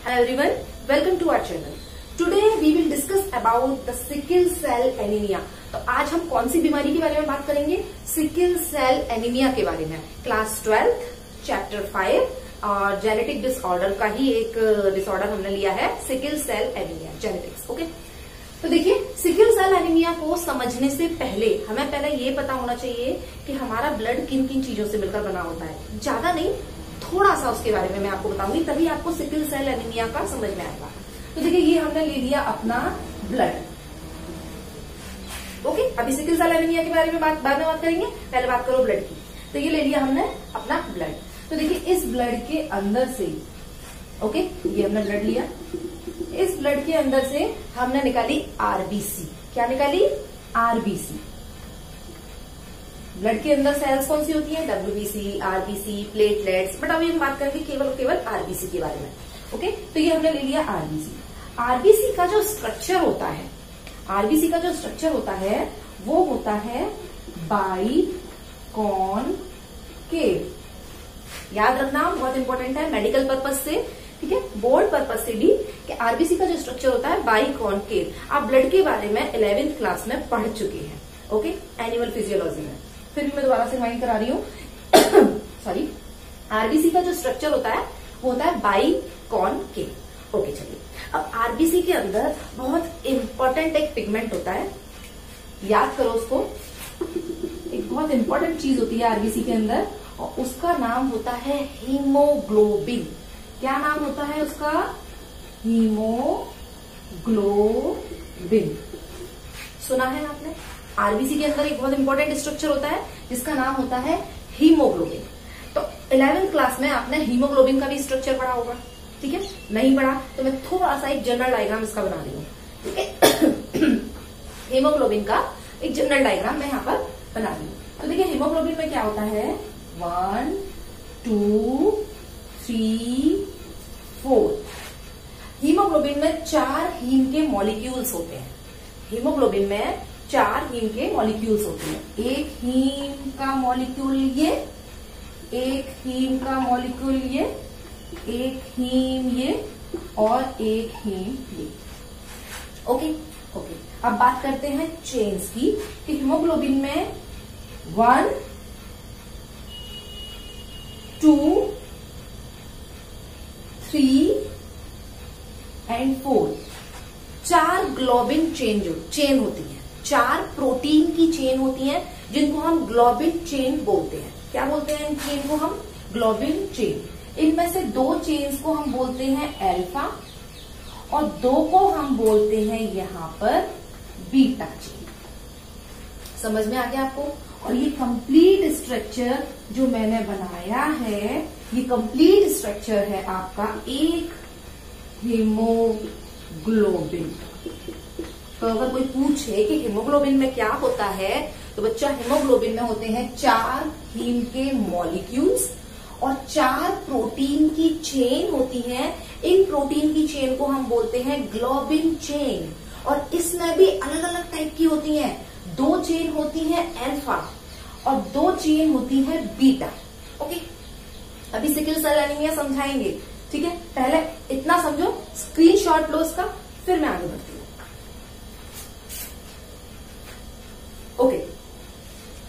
Hello everyone, welcome to our channel. Today we will discuss about the sickle cell anemia. तो आज हम कौन सी बीमारी के बारे में बात करेंगे? सिकल सेल एनीमिया के बारे में। क्लास 12 चैप्टर 5 और जेनेटिक डिसऑर्डर का ही एक डिसऑर्डर हमने लिया है, sickle cell anaemia genetics. Okay, तो देखिए सिकल सेल एनीमिया को समझने से पहले हमें पहले ये पता होना चाहिए कि हमारा ब्लड किन किन चीजों से मिलकर बना होता है। ज्यादा नहीं, थोड़ा सा उसके बारे में मैं आपको बताऊंगी, तभी आपको सिकल सेल एनीमिया का समझ में आएगा। तो देखिए ये हमने ले लिया अपना ब्लड। ओके, अभी सिकल सेल एनीमिया के बारे में बाद में बात करेंगे, पहले बात करो ब्लड की। तो ये ले लिया हमने अपना ब्लड। तो देखिए इस ब्लड के अंदर से, ओके, ये हमने ब्लड लिया, इस ब्लड के अंदर से हमने निकाली आरबीसी। क्या निकाली? आरबीसी। ब्लड के अंदर सेल्स कौन सी होती है? डब्ल्यूबीसी, आरबीसी, प्लेटलेट्स, बट अभी हम बात करेंगे केवल आरबीसी के बारे में। ओके, तो ये हमने ले लिया आरबीसी। आरबीसी का जो स्ट्रक्चर होता है, आरबीसी का जो स्ट्रक्चर होता है वो होता है बाइकॉनकेव। याद रखना, बहुत इंपॉर्टेंट है मेडिकल पर्पज से, ठीक है, बोर्ड पर्पज से भी, कि आरबीसी का जो स्ट्रक्चर होता है बाइकॉनकेव। आप ब्लड के बारे में 11th क्लास में पढ़ चुके हैं, ओके, एनिमल फिजियोलॉजी में। फिर भी मैं दोबारा से रिमाइंड करा रही हूँ। सॉरी, आरबीसी का जो स्ट्रक्चर होता है वो होता है बाइकॉनकेव। ओके, चलिए अब आरबीसी के अंदर बहुत इंपॉर्टेंट एक पिगमेंट होता है, याद करो उसको। एक बहुत इंपॉर्टेंट चीज होती है आरबीसी के अंदर और उसका नाम होता है हीमोग्लोबिन। क्या नाम होता है उसका? हीमोग्लोबिन। सुना है आपने? आरबीसी के अंदर एक बहुत इंपॉर्टेंट स्ट्रक्चर होता है जिसका नाम होता है हीमोग्लोबिन। तो 11th क्लास में आपने हीमोग्लोबिन का भी स्ट्रक्चर पढ़ा होगा, ठीक है। नहीं पढ़ा तो मैं थोड़ा सा एक जनरल डायग्राम इसका बना रही हूँ, ठीक है। हीमोग्लोबिन का एक जनरल डायग्राम मैं यहाँ पर बना रही हूँ। तो देखिए हीमोग्लोबिन में क्या होता है, 1 2 3 4। हीमोग्लोबिन में 4 हीम के मॉलिक्यूल्स होते हैं। हीमोग्लोबिन में 4 हीम के मॉलिक्यूल्स होते हैं। एक हीम का मॉलिक्यूल ये, एक हीम का मॉलिक्यूल ये, एक हीम ये और एक हीम ये। ओके ओके, अब बात करते हैं चेन्स की, कि हीमोग्लोबिन में 1 2 3 एंड 4 4 ग्लोबिन चेन होती है। 4 प्रोटीन की चेन होती है जिनको हम ग्लोबिन चेन बोलते हैं। क्या बोलते हैं इन चेन को हम? Globin chain. इनमें से 2 चेन्स को हम बोलते हैं अल्फा और 2 को हम बोलते हैं यहां पर बीटा चेन। समझ में आ गया आपको? और ये कंप्लीट स्ट्रक्चर जो मैंने बनाया है, ये कंप्लीट स्ट्रक्चर है आपका एक हीमोग्लोबिन। तो अगर कोई पूछे कि हीमोग्लोबिन में क्या होता है, तो बच्चा हीमोग्लोबिन में होते हैं 4 हीम के मॉलिक्यूल्स और 4 प्रोटीन की चेन होती है। इन प्रोटीन की चेन को हम बोलते हैं ग्लोबिन चेन। और इसमें भी अलग अलग टाइप की होती हैं। 2 चेन होती है अल्फा और 2 चेन होती है बीटा। ओके, अभी सिकल सेल एनीमिया समझाएंगे, ठीक है। पहले इतना समझो, स्क्रीनशॉट लो इसका, फिर मैं आगे बढ़ती हूँ। ओके,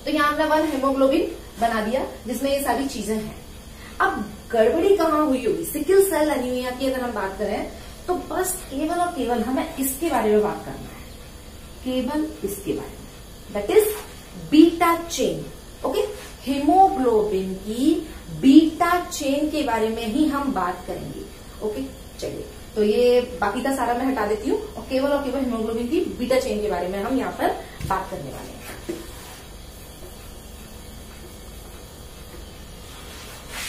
तो यहां हमने 1 हीमोग्लोबिन बना दिया जिसमें ये सारी चीजें हैं। अब गड़बड़ी कहाँ हुई होगी सिकल सेल एनीमिया की अगर हम बात करें, तो बस केवल और केवल हमें इसके बारे में बात करना है, केवल इसके बारे में, that is beta chain. Okay, haemoglobin की बीटा चेन के बारे में ही हम बात करेंगे। ओके, चलिए, तो ये बाकी का सारा मैं हटा देती हूँ और केवल हीमोग्लोबिन की बीटा चेन के बारे में हम यहाँ पर बात करने वाले हैं।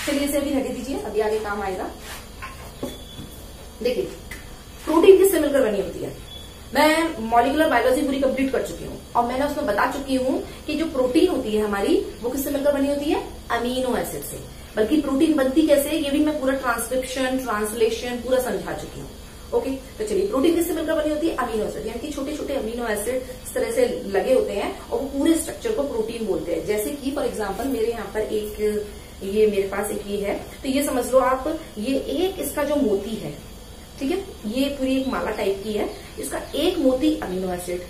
चलिए इसे अभी हटे दीजिए, अभी आगे काम आएगा। देखिए प्रोटीन किससे मिलकर बनी होती है? मैं मॉलिक्यूलर बायोलॉजी पूरी कंप्लीट कर चुकी हूँ और मैंने उसमें बता चुकी हूँ कि जो प्रोटीन होती है हमारी, वो किससे मिलकर बनी होती है? अमीनो एसिड से। बल्कि प्रोटीन बनती कैसे, ये भी मैं पूरा ट्रांसक्रिप्शन, ट्रांसलेशन पूरा समझा चुकी हूँ। ओके, तो चलिए, प्रोटीन किससे मिलकर बनी होती है? अमीनो एसिड, यानी कि छोटे छोटे अमीनो एसिड इस तरह से लगे होते हैं और वो पूरे स्ट्रक्चर को प्रोटीन बोलते हैं। जैसे कि फॉर एग्जाम्पल मेरे यहाँ पर ये मेरे पास एक ये है, तो ये समझ लो आप, ये एक इसका जो मोती है, ठीक है, ये पूरी एक माला टाइप की है। इसका एक मोती अमीनो एसिड,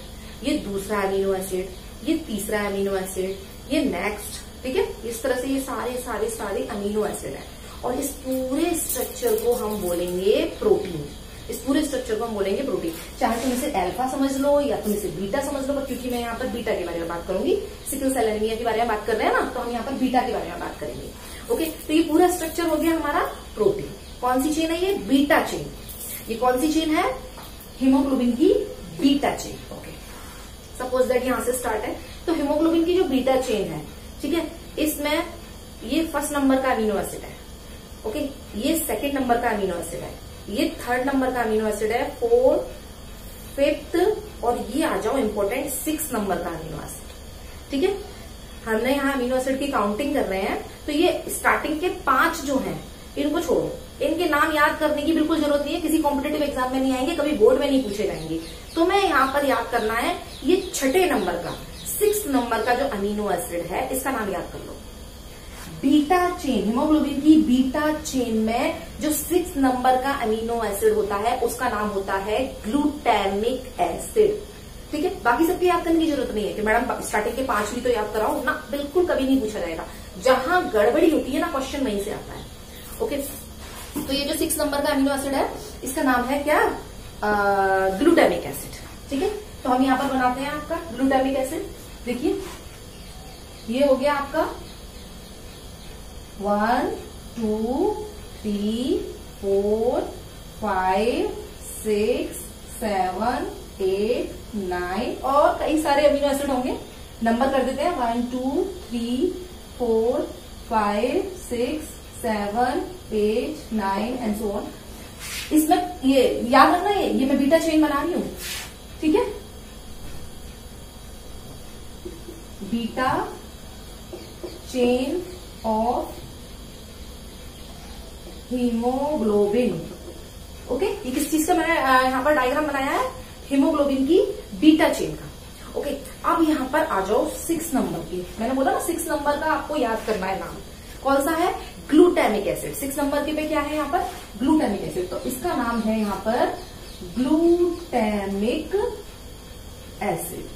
ये दूसरा अमीनो एसिड, ये तीसरा अमीनो एसिड, ये नेक्स्ट, ठीक है। इस तरह से ये सारे अमीनो एसिड है और इस पूरे स्ट्रक्चर को हम बोलेंगे प्रोटीन। इस पूरे स्ट्रक्चर को हम बोलेंगे प्रोटीन। चाहे तुम इसे अल्फा समझ लो या तुम इसे बीटा समझ लो, पर क्योंकि मैं यहाँ पर बीटा के बारे में बात करूंगी, सिकल सेल एनीमिया के बारे में बात कर रहे हैं ना, तो हम यहाँ पर बीटा के बारे में बात करेंगे। ओके, तो ये पूरा स्ट्रक्चर हो गया हमारा प्रोटीन। कौन सी चेन है ये? Beta chain. ये कौन सी चेन है? हीमोग्लोबिन की beta chain. Okay, suppose that यहां से स्टार्ट है, तो हीमोग्लोबिन की जो बीटा चेन है, ठीक है, इसमें ये फर्स्ट नंबर का अमीनो एसिड है। ओके, ये सेकंड नंबर का अमीनो एसिड है, ये थर्ड नंबर का अमीनो एसिड है, फोर्थ, फिफ्थ, और ये आ जाओ इंपॉर्टेंट 6 नंबर का अमीनो एसिड। ठीक है, हमने यहाँ अमीनो एसिड की काउंटिंग कर रहे हैं, तो ये स्टार्टिंग के 5 जो हैं इनको छोड़ो, इनके नाम याद करने की बिल्कुल जरूरत नहीं है, किसी कॉम्पिटेटिव एग्जाम में नहीं आएंगे, कभी बोर्ड में नहीं पूछे जाएंगे। तो मैं यहाँ पर याद करना है ये छठे नंबर का 6 नंबर का जो अमीनो एसिड है, इसका नाम याद कर लो। बीटा चेन, हीमोग्लोबिन की बीटा चेन में जो 6 नंबर का अमीनो एसिड होता है उसका नाम होता है ग्लूटामिक एसिड। ठीक है, बाकी सबके याद करने की जरूरत नहीं है कि मैडम स्टार्टिंग के 5 भी तो याद कराओ ना, बिल्कुल कभी नहीं पूछा जाएगा। जहां गड़बड़ी होती है ना, क्वेश्चन वहीं से आता है। ओके, तो ये जो 6 नंबर का अमीनो एसिड है इसका नाम है क्या? Glutamic acid. ठीक है, तो हम यहां पर बनाते हैं आपका ग्लूटामिक एसिड। देखिए, ये हो गया आपका 1 2 3 4 5 6 7 8 9 और कई सारे अमीनो एसिड होंगे। नंबर कर देते हैं 1 2 3 4 5 6 7 8 9 एंड सो ऑन। इसमें ये याद रखना, ये मैं बीटा चेन बना रही हूं। ठीक है, beta chain of haemoglobin. Okay, ये किस चीज का मैंने यहां पर डायग्राम बनाया है? हीमोग्लोबिन की बीटा चेन का। ओके, अब यहां पर आ जाओ 6 नंबर की। मैंने बोला ना 6 नंबर का आपको याद करना है नाम, कौन सा है? Glutamic acid. 6 नंबर के पे क्या है यहाँ पर? Glutamic acid. तो इसका नाम है यहाँ पर ग्लूटामिक एसिड।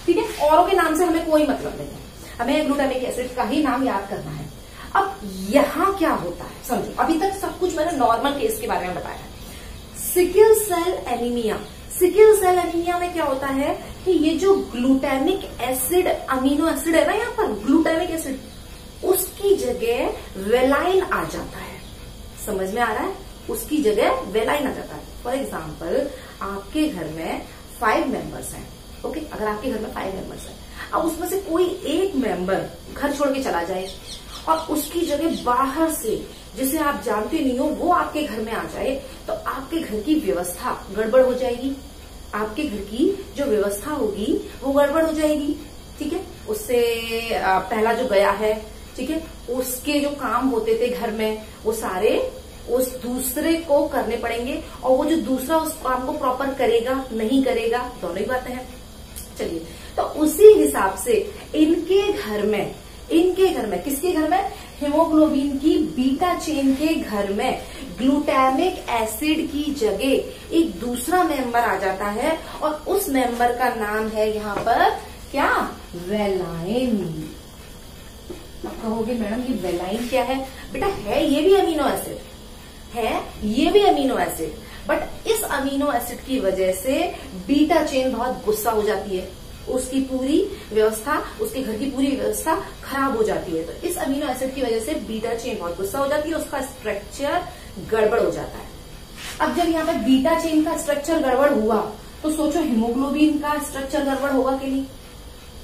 ठीक है, औरों के नाम से हमें कोई मतलब नहीं है, हमें ग्लूटामिक एसिड का ही नाम याद करना है। अब यहां क्या होता है समझो, अभी तक सब कुछ मैंने नॉर्मल केस के बारे में बताया है। Sickle cell anaemia, sickle cell anaemia में क्या होता है कि ये जो ग्लूटामिक एसिड अमीनो एसिड है ना, यहाँ पर ग्लूटामिक एसिड, उसकी जगह वेलाइन आ जाता है। समझ में आ रहा है? उसकी जगह वेलाइन आ जाता है। फॉर एग्जाम्पल, आपके घर में 5 मेंबर्स हैं। ओके, अगर आपके घर में 5 मेंबर्स हैं, अब उसमें से कोई एक मेंबर घर छोड़ के चला जाए और उसकी जगह बाहर से, जिसे आप जानते नहीं हो, वो आपके घर में आ जाए, तो आपके घर की व्यवस्था गड़बड़ हो जाएगी। आपके घर की जो व्यवस्था होगी वो गड़बड़ हो जाएगी। ठीक है, उससे पहला जो गया है, ठीक है, उसके जो काम होते थे घर में वो सारे उस दूसरे को करने पड़ेंगे, और वो जो दूसरा उस काम को प्रॉपर करेगा नहीं करेगा, दोनों ही बातें हैं। चलिए, तो उसी हिसाब से इनके घर में किसके घर में? हीमोग्लोबिन की बीटा चेन के घर में ग्लूटामिक एसिड की जगह एक दूसरा मेंबर आ जाता है, और उस मेंबर का नाम है यहाँ पर क्या? वेलाइन। अब कहोगे मैडम ये वेलाइन क्या है? बेटा है ये भी अमीनो एसिड है, ये भी अमीनो एसिड, बट इस अमीनो एसिड की वजह से बीटा चेन बहुत गुस्सा हो जाती है, उसकी पूरी व्यवस्था, उसके घर की पूरी व्यवस्था खराब हो जाती है। तो इस अमीनो एसिड की वजह से बीटा चेन बहुत गुस्सा हो जाती है, उसका स्ट्रक्चर गड़बड़ हो जाता है। अब जब यहाँ पे बीटा चेन का स्ट्रक्चर गड़बड़ हुआ, तो सोचो हीमोग्लोबिन का स्ट्रक्चर गड़बड़ होगा कि नहीं?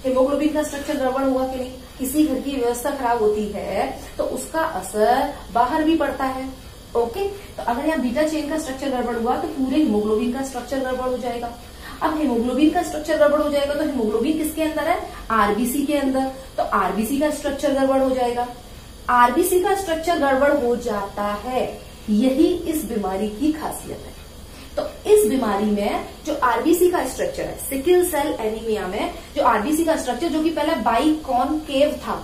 हीमोग्लोबिन का स्ट्रक्चर गड़बड़ होगा कि नहीं? किसी घर की व्यवस्था खराब होती है तो उसका असर बाहर भी पड़ता है। ओके, तो अगर यहाँ बीटा चेन का स्ट्रक्चर गड़बड़ हुआ तो पूरे हीमोग्लोबिन का स्ट्रक्चर गड़बड़ हो जाएगा। अब हीमोग्लोबिन का स्ट्रक्चर गड़बड़ हो जाएगा तो हीमोग्लोबिन किसके अंदर है? आरबीसी के अंदर, तो आरबीसी का स्ट्रक्चर गड़बड़ हो जाएगा। आरबीसी का स्ट्रक्चर गड़बड़ हो जाता है, यही इस बीमारी की खासियत है। तो इस बीमारी में जो आरबीसी का स्ट्रक्चर है, सिकल सेल एनीमिया में जो आरबीसी का स्ट्रक्चर, जो कि पहले बाइकॉनकेव था,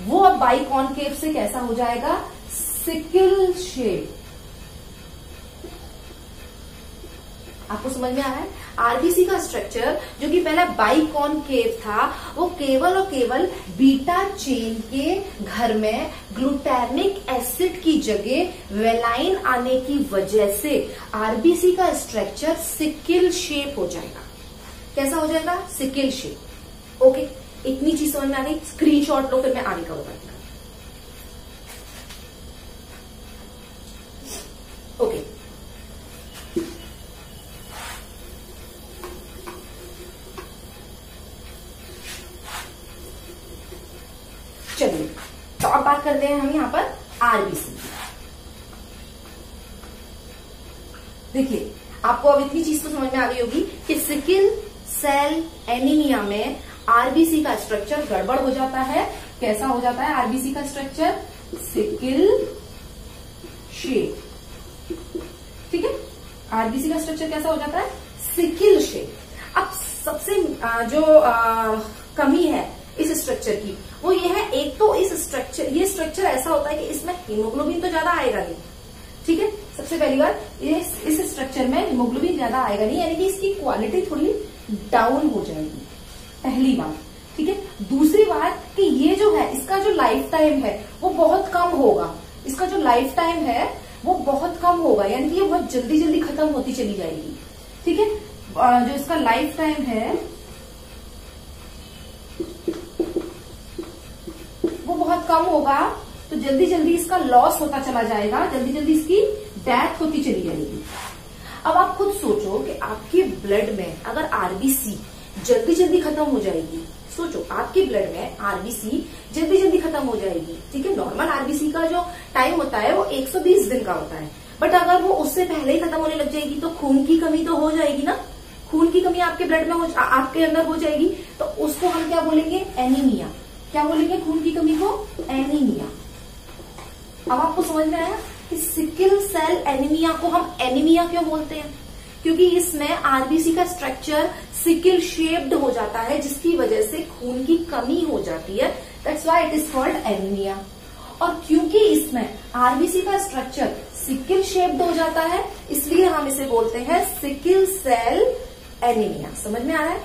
वो अब बाइकॉनकेव से कैसा हो जाएगा? Sickle shape. आपको समझ में आ रहा है? आरबीसी का स्ट्रक्चर जो कि पहले बाइकॉनकेव था, वो केवल और केवल बीटा चेन के घर में ग्लूटामिक एसिड की जगह वेलाइन आने की वजह से आरबीसी का स्ट्रक्चर सिकिल शेप हो जाएगा। कैसा हो जाएगा? Sickle shape. ओके, इतनी चीज समझ में आ गई? स्क्रीनशॉट लो, फिर मैं आगे कवर करती हूँ। ओके, चलिए तो अब बात करते हैं हम यहां पर आरबीसी। देखिए, आपको अब इतनी चीज तो समझ में आ गई होगी कि सिकिल सेल एनीमिया में आरबीसी का स्ट्रक्चर गड़बड़ हो जाता है। कैसा हो जाता है आरबीसी का स्ट्रक्चर? Sickle shape. ठीक है, आरबीसी का स्ट्रक्चर कैसा हो जाता है? Sickle shape. अब सबसे जो कमी है इस स्ट्रक्चर की, वो ये है, एक तो ये स्ट्रक्चर ऐसा होता है कि इसमें हीमोग्लोबिन तो ज्यादा आएगा नहीं। ठीक है, सबसे पहली बात, इस स्ट्रक्चर में हीमोग्लोबिन ज्यादा आएगा नहीं, यानी कि इसकी क्वालिटी थोड़ी डाउन हो जाएगी, पहली बात। ठीक है, दूसरी बात कि ये जो है, इसका जो लाइफ टाइम है वो बहुत कम होगा। इसका जो लाइफ टाइम है वो बहुत कम होगा, यानी कि ये बहुत जल्दी जल्दी खत्म होती चली जाएगी। ठीक है, जो इसका लाइफ टाइम है वो बहुत कम होगा, तो जल्दी जल्दी इसका लॉस होता चला जाएगा, जल्दी जल्दी इसकी डेथ होती चली जाएगी। अब आप खुद सोचो कि आपके ब्लड में अगर आरबीसी जल्दी जल्दी खत्म हो जाएगी, सोचो आपके ब्लड में आरबीसी जल्दी जल्दी खत्म हो जाएगी। ठीक है, नॉर्मल आरबीसी का जो टाइम होता है वो 120 दिन का होता है, बट अगर वो उससे पहले ही खत्म होने लग जाएगी तो खून की कमी तो हो जाएगी ना। खून की कमी आपके ब्लड में आपके अंदर हो जाएगी, तो उसको हम क्या बोलेंगे? एनीमिया। क्या बोलेंगे? खून की कमी को एनीमिया। अब आपको समझ में आया कि सिकिल सेल एनीमिया को हम एनीमिया क्यों बोलते हैं? क्योंकि इसमें आरबीसी का स्ट्रक्चर सिकिल शेप्ड हो जाता है, जिसकी वजह से खून की कमी हो जाती है। That's why it is called anaemia. और क्योंकि इसमें आरबीसी का स्ट्रक्चर सिकिल शेप्ड हो जाता है, इसलिए हम इसे बोलते हैं सिकिल सेल एनीमिया। समझ में आ रहा है?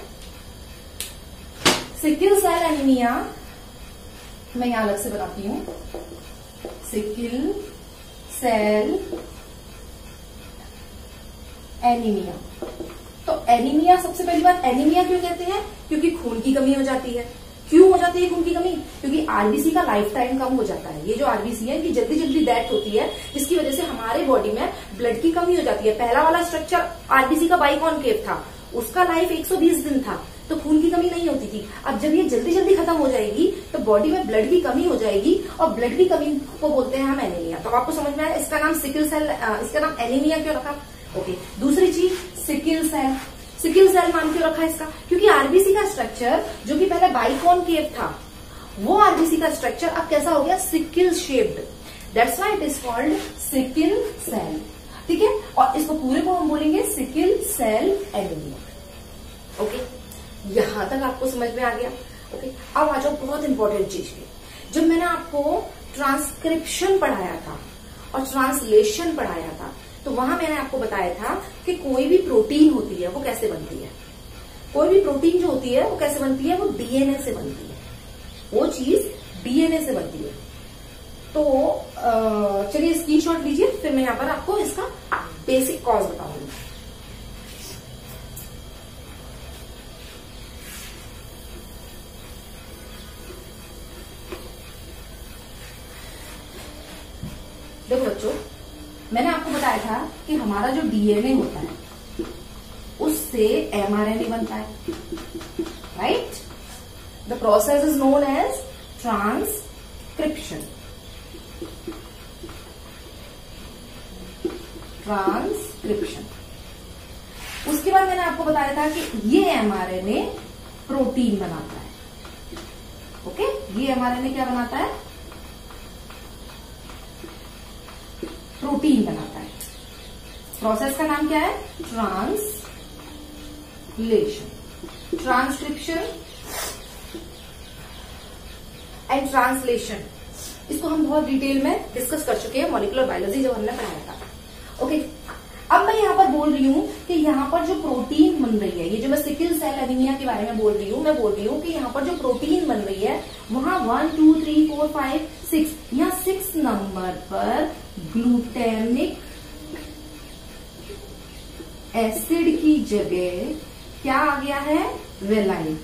सिकिल सेल एनीमिया मैं यहां अलग से बताती हूं। Sickle cell anaemia. तो एनीमिया, सबसे पहली बात, एनीमिया क्यों कहते हैं? क्योंकि खून की कमी हो जाती है। क्यों हो जाती है खून की कमी? क्योंकि आरबीसी का लाइफ टाइम कम हो जाता है। ये जो आरबीसी है, ये जल्दी जल्दी डेथ होती है, जिसकी वजह से हमारे बॉडी में ब्लड की कमी हो जाती है। पहला वाला स्ट्रक्चर आरबीसी का बाइकॉनकेव था, उसका लाइफ 120 दिन था, तो खून की कमी नहीं होती थी। अब जब ये जल्दी जल्दी खत्म हो जाएगी तो बॉडी में ब्लड की कमी हो जाएगी, और ब्लड की कमी को बोलते हैं हम एनीमिया। तो आपको समझ में आया इसका नाम सिकिल सेल, इसका नाम एनीमिया क्यों रखा? ओके, दूसरी चीज सिकिल सेल। सिकिल सेल नाम क्यों रखा इसका? क्योंकि आरबीसी का स्ट्रक्चर जो कि पहले बाइकॉनकेव था, वो आरबीसी का स्ट्रक्चर अब कैसा हो गया? Sickle shaped. That's why it is called sickle cell. ठीक है, और इसको पूरे को हम बोलेंगे सिकिल सेल एनीमिया। ओके, यहां तक आपको समझ में आ गया? ओके, अब आ जाओ बहुत इंपॉर्टेंट चीज पे। जब मैंने आपको ट्रांसक्रिप्शन पढ़ाया था और ट्रांसलेशन पढ़ाया था, तो वहां मैंने आपको बताया था कि कोई भी प्रोटीन होती है वो कैसे बनती है। कोई भी प्रोटीन जो होती है वो कैसे बनती है? वो डीएनए से बनती है। वो चीज डीएनए से बनती है। तो चलिए स्क्रीनशॉट लीजिए, फिर मैं यहां पर आपको इसका बेसिक कॉज बताऊंगी। देखो बच्चों, मैंने आपको बताया था कि हमारा जो डीएनए होता है उससे एमआरएनए बनता है, right? The process is known as transcription. Transcription. उसके बाद मैंने आपको बताया था कि ये एमआरएनए प्रोटीन बनाता है। ओके, ये एमआरएनए क्या बनाता है? प्रोटीन बनाता है। प्रोसेस का नाम क्या है? ट्रांसलेशन। ट्रांसक्रिप्शन एंड ट्रांसलेशन, इसको हम बहुत डिटेल में डिस्कस कर चुके हैं मॉलिक्यूलर बायोलॉजी जब हमने पढ़ाया था। ओके, अब मैं यहाँ पर बोल रही हूँ कि यहाँ पर जो प्रोटीन बन रही है, ये जो मैं सिकल सेल एनीमिया के बारे में बोल रही हूँ, मैं बोल रही हूँ कि यहाँ पर जो प्रोटीन बन रही है वहां 1 2 3 4 5 6, यहाँ 6 नंबर पर ग्लूटामिक एसिड की जगह क्या आ गया है, वेलाइन।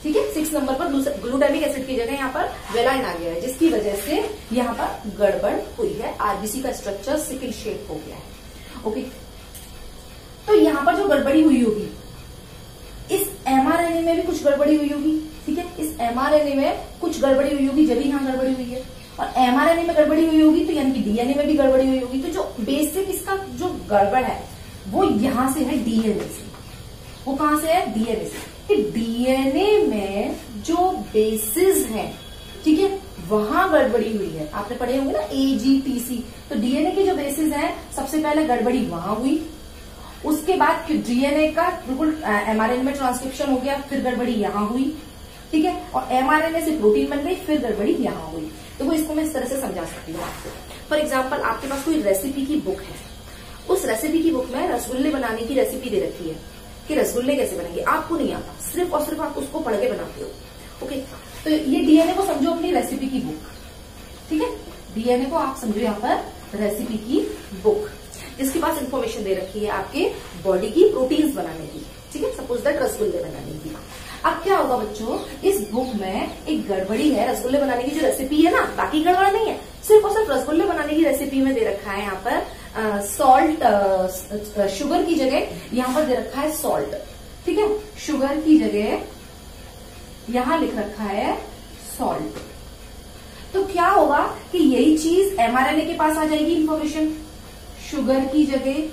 ठीक है, 6 नंबर पर ग्लूटामिक एसिड की जगह यहाँ पर वेलाइन आ गया है, जिसकी वजह से यहाँ पर गड़बड़ हुई है, आरबीसी का स्ट्रक्चर सिकल शेप हो गया है। ओके, तो यहाँ पर जो गड़बड़ी हुई होगी, इस एमआरएनए में भी कुछ गड़बड़ी हुई होगी। ठीक है, इस एमआरएनए में कुछ गड़बड़ी हुई होगी, जब यहाँ गड़बड़ी हुई है, और एमआरएनए में गड़बड़ी हुई होगी तो यानी कि डीएनए में भी गड़बड़ी हुई होगी। तो जो बेसिक इसका जो गड़बड़ है वो यहां से है, डीएनए से। वो कहां से है, डीएनए से। कि डीएनए में जो बेसिस है, ठीक है, वहां गड़बड़ी हुई है। आपने पढ़े होंगे ना एजीटीसी। तो डीएनए के जो बेसिस हैं, सबसे पहले गड़बड़ी वहां हुई, उसके बाद डीएनए का बिल्कुल एमआरएनए में ट्रांसक्रिप्शन हो गया, फिर गड़बड़ी यहां हुई। ठीक है, और एमआरएनए से प्रोटीन बन गई, फिर गड़बड़ी यहां हुई। तो वो इसको मैं इस तरह से समझा सकती हूँ आपको। फॉर एग्जाम्पल, आपके पास कोई रेसिपी की बुक है, उस रेसिपी की बुक में रसगुल्ले बनाने की रेसिपी दे रखी है कि रसगुल्ले कैसे बनेंगे, आपको नहीं आता, सिर्फ और सिर्फ आप उसको पढ़ के बनाते हो। ओके, तो ये डीएनए को समझो अपनी रेसिपी की बुक। ठीक है, डीएनए को आप समझो यहाँ पर रेसिपी की बुक, जिसके पास इंफॉर्मेशन दे रखी है आपके बॉडी की प्रोटीन्स बनाने की। ठीक है, सपोज दैट रसगुल्ले बनाने की। अब क्या होगा बच्चों, इस बुक में एक गड़बड़ी है, रसगुल्ले बनाने की जो रेसिपी है ना, बाकी गड़बड़ नहीं है, सिर्फ और सिर्फ रसगुल्ले बनाने की रेसिपी में दे रखा है यहाँ पर सॉल्ट, शुगर की जगह यहाँ पर दे रखा है सॉल्ट। ठीक है, शुगर की जगह यहां लिख रखा है सॉल्ट। तो क्या होगा कि यही चीज एमआरएनए के पास आ जाएगी इंफॉर्मेशन, शुगर की जगह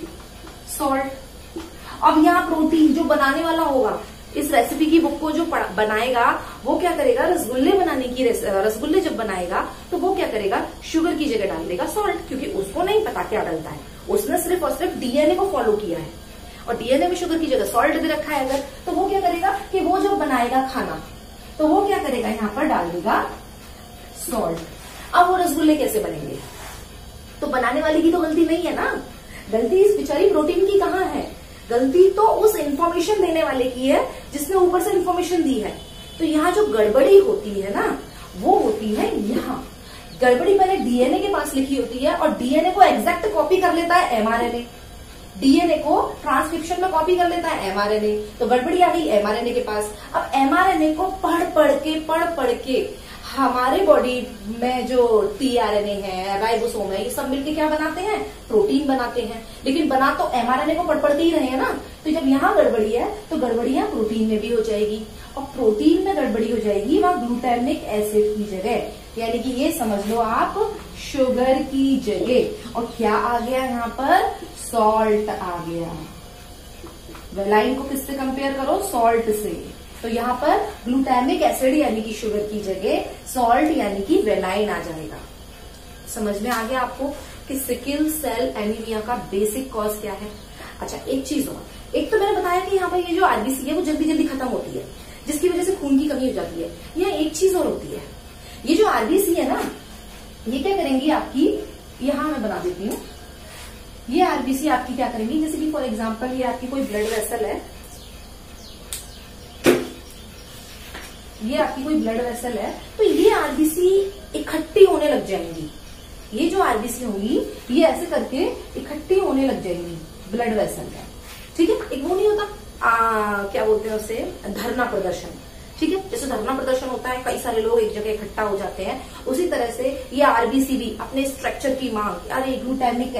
सॉल्ट। अब यहाँ प्रोटीन जो बनाने वाला होगा, इस रेसिपी की बुक को जो बनाएगा, वो क्या करेगा, रसगुल्ले बनाने की रसगुल्ले जब बनाएगा तो वो क्या करेगा, शुगर की जगह डाल देगा सॉल्ट, क्योंकि उसको नहीं पता क्या डलता है, उसने सिर्फ और सिर्फ डीएनए को फॉलो किया है, और डीएनए में शुगर की जगह सॉल्ट दे रखा है अगर, तो वो क्या करेगा कि वो जब बनाएगा खाना, तो वो क्या करेगा, यहाँ पर डाल देगा सॉल्ट। अब वो रसगुल्ले कैसे बनेंगे, तो बनाने वाले की तो गलती नहीं है ना, गलती इस बेचारी प्रोटीन की कहाँ है, गलती तो उस इंफॉर्मेशन देने वाले की है जिसने ऊपर से इंफॉर्मेशन दी है। तो यहाँ जो गड़बड़ी होती है ना, वो होती है यहाँ, गड़बड़ी पहले डीएनए के पास लिखी होती है, और डीएनए को एग्जैक्ट कॉपी कर लेता है एमआरएनए, डीएनए को ट्रांसक्रिप्शन में कॉपी कर लेता है एमआरएनए, तो गड़बड़ी आ गई एमआरएनए के पास। अब एमआरएनए को पढ़ पढ़ के हमारे बॉडी में जो टीआरएनए है, राइबोसोम है, ये सब मिलके क्या बनाते हैं, प्रोटीन बनाते हैं। लेकिन बना तो एमआरएनए को पढ़ के ही रहे हैं ना, तो जब यहाँ गड़बड़ी है तो गड़बड़ियां प्रोटीन में भी हो जाएगी, और प्रोटीन में गड़बड़ी हो जाएगी वहां ग्लूटामिक एसिड की जगह, यानी कि ये समझ लो आप शुगर की जगह, और क्या आ गया यहाँ पर, सॉल्ट आ गया। वेलाइन को किससे कंपेयर करो, सॉल्ट से। तो यहाँ पर ग्लूटामिक एसिड यानी कि शुगर की जगह सॉल्ट यानी कि वेलाइन आ जाएगा। समझ में आ गया आपको कि सिकल सेल एनीमिया का बेसिक कॉज क्या है। अच्छा, एक चीज और, एक तो मैंने बताया कि यहाँ पर ये जो आरबीसी है वो जल्दी जल्दी खत्म होती है, जिसकी वजह से खून की कमी हो जाती है। यहाँ एक चीज और होती है, ये जो आरबीसी है ना, ये क्या करेंगी आपकी, यहाँ मैं बना देती हूँ, ये आरबीसी आपकी क्या करेंगी, जैसे कि फॉर एग्जाम्पल ये आपकी कोई ब्लड वेसल है, ये आपकी कोई ब्लड वेसल है, तो ये आरबीसी इकट्ठी होने लग जाएंगी। ये जो आरबीसी होंगी ये ऐसे करके इकट्ठी होने लग जाएंगी ब्लड वेसल में। ठीक है, एक वो नहीं होता क्या बोलते हैं उसे, धरना प्रदर्शन। ठीक है, जैसे धरना प्रदर्शन होता है, कई सारे लोग एक जगह इकट्ठा हो जाते हैं, उसी तरह से ये आरबीसी भी अपने स्ट्रक्चर की मांग, अरे ग्लूटामिक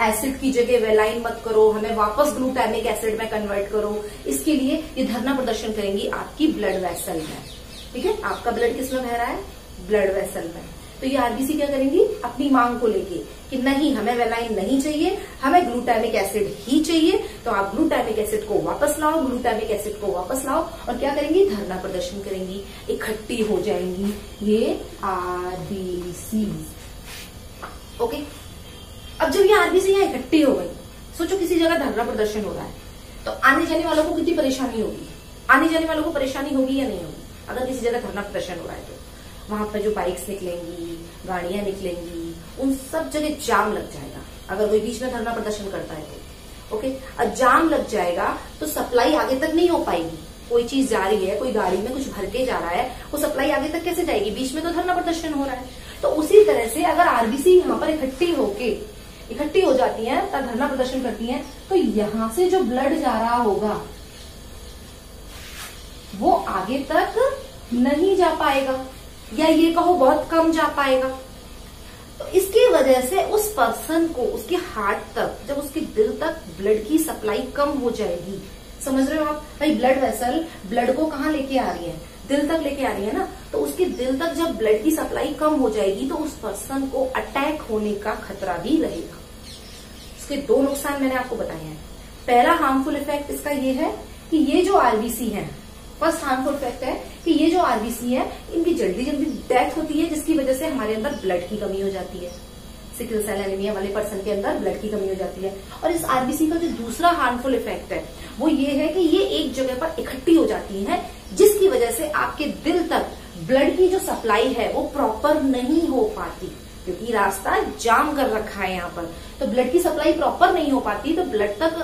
एसिड की जगह वेलाइन मत करो, हमें वापस ग्लूटामिक एसिड में कन्वर्ट करो, इसके लिए ये धरना प्रदर्शन करेंगी आपकी ब्लड वेसल में। ठीक है, आपका ब्लड किसमें बह रहा है, ब्लड वेसल में। तो ये आरबीसी क्या करेंगी, अपनी मांग को लेके कि नहीं, हमें वेलाइन नहीं चाहिए, हमें ग्लूटामिक एसिड ही चाहिए, तो आप ग्लूटामिक एसिड को वापस लाओ, ग्लूटामिक एसिड को वापस लाओ, और क्या करेंगी, धरना प्रदर्शन करेंगी, इकट्ठी हो जाएंगी ये आरबीसी। ओके, अब जब ये आरबीसी यहाँ इकट्ठी हो गई, सोचो किसी जगह धरना प्रदर्शन हो रहा है, तो आने जाने वालों को कितनी परेशानी होगी, आने जाने वालों को परेशानी होगी या नहीं होगी। अगर किसी जगह धरना प्रदर्शन हो रहा है तो वहां पर जो बाइक्स निकलेंगी, गाड़ियां निकलेंगी, उन सब जगह जाम लग जाएगा। अगर कोई बीच में धरना प्रदर्शन करता है तो। ओके, अब जाम लग जाएगा तो सप्लाई आगे तक नहीं हो पाएगी। कोई चीज जा रही है, कोई गाड़ी में कुछ भर के जा रहा है, वो सप्लाई आगे तक कैसे जाएगी? बीच में तो धरना प्रदर्शन हो रहा है। तो उसी तरह से अगर आरबीसी यहाँ पर इकट्ठी हो जाती है, धरना प्रदर्शन करती है, तो यहां से जो ब्लड जा रहा होगा वो आगे तक नहीं जा पाएगा, या ये कहो बहुत कम जा पाएगा। तो इसकी वजह से उस पर्सन को उसके हार्ट तक, जब उसके दिल तक ब्लड की सप्लाई कम हो जाएगी, समझ रहे हो आप भाई? ब्लड वेसल ब्लड को कहाँ लेके आ रही है? दिल तक लेके आ रही है ना। तो उसके दिल तक जब ब्लड की सप्लाई कम हो जाएगी तो उस पर्सन को अटैक होने का खतरा भी रहेगा। इसके दो नुकसान मैंने आपको बताए हैं। पहला हार्मफुल इफेक्ट इसका ये है कि ये जो आरबीसी है, फर्स्ट हार्मफुल इफेक्ट है कि ये जो आरबीसी है इनकी जल्दी जल्दी डेथ होती है, जिसकी वजह से हमारे अंदर ब्लड की कमी हो जाती है। सिकल सेल एनीमिया वाले पर्सन के अंदर ब्लड की कमी हो जाती है। और इस आरबीसी का जो दूसरा हार्मफुल इफेक्ट है वो ये है कि ये एक जगह पर इकट्ठी हो जाती है, जिसकी वजह से आपके दिल तक ब्लड की जो सप्लाई है वो प्रॉपर नहीं हो पाती, क्योंकि रास्ता जाम कर रखा है यहाँ पर। तो ब्लड की सप्लाई प्रॉपर नहीं हो पाती, तो ब्लड तक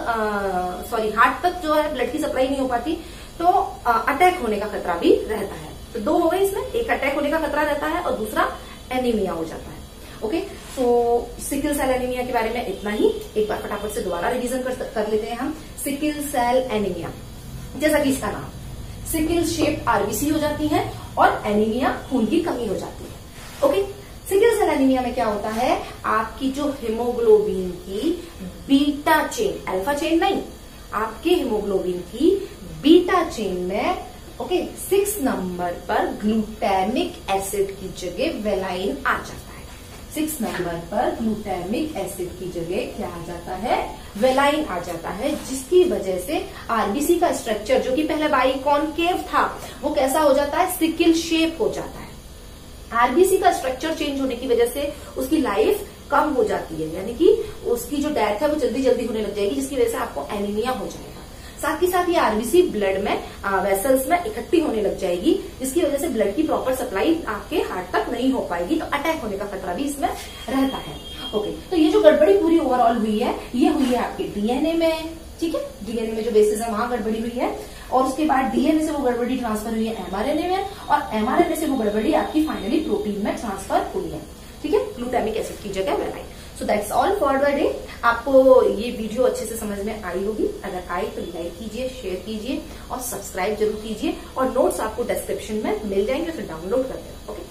हार्ट तक जो है ब्लड की सप्लाई नहीं हो पाती, तो अटैक होने का खतरा भी रहता है। तो दो हो गए इसमें, एक अटैक होने का खतरा रहता है और दूसरा एनीमिया हो जाता है। ओके, तो सिकल सेल एनीमिया के बारे में इतना ही। एक बार फटाफट से दोबारा रिवीजन कर लेते हैं हम। सिकल सेल एनीमिया, जैसा कि इसका नाम, सिकल शेप्ड आरबीसी हो जाती है और एनीमिया खून की कमी हो जाती है। ओके, सिकल सेल एनीमिया में क्या होता है? आपकी जो हिमोग्लोबिन की बीटा चेन, अल्फा चेन नहीं, आपके हिमोग्लोबिन की बीटा चेन में 6 नंबर पर ग्लूटामिक एसिड की जगह वेलाइन आ जाता है। 6 नंबर पर ग्लूटामिक एसिड की जगह क्या आ जाता है? वेलाइन आ जाता है, जिसकी वजह से आरबीसी का स्ट्रक्चर जो कि पहले बाइकॉनकेव था वो कैसा हो जाता है? सिकल शेप हो जाता है। आरबीसी का स्ट्रक्चर चेंज होने की वजह से उसकी लाइफ कम हो जाती है, यानी कि उसकी जो डेथ है वो जल्दी जल्दी होने लग जाएगी, जिसकी वजह से आपको एनीमिया हो जाएगा। साथ ही साथ ये आरबीसी ब्लड में वेसल्स में इकट्ठी होने लग जाएगी, जिसकी वजह से ब्लड की प्रॉपर सप्लाई आपके हार्ट तक नहीं हो पाएगी, तो अटैक होने का खतरा भी इसमें रहता है। ओके, तो ये जो गड़बड़ी पूरी ओवरऑल हुई है, ये हुई है आपके डीएनए में। ठीक है, डीएनए में जो बेसिस है वहां गड़बड़ी हुई है, और उसके बाद डीएनए से वो गड़बड़ी ट्रांसफर हुई है एमआरएनए में, और एमआरएनए से वो गड़बड़ी आपकी फाइनली प्रोटीन में ट्रांसफर हुई है। ठीक है, ग्लूटामिक एसिड की जगह valine. So that's all for the day. आपको ये वीडियो अच्छे से समझ में आई होगी। अगर आई तो लाइक कीजिए, शेयर कीजिए और सब्सक्राइब जरूर कीजिए, और नोट्स आपको डिस्क्रिप्शन में मिल जाएंगे, फिर डाउनलोड कर देना। ओके।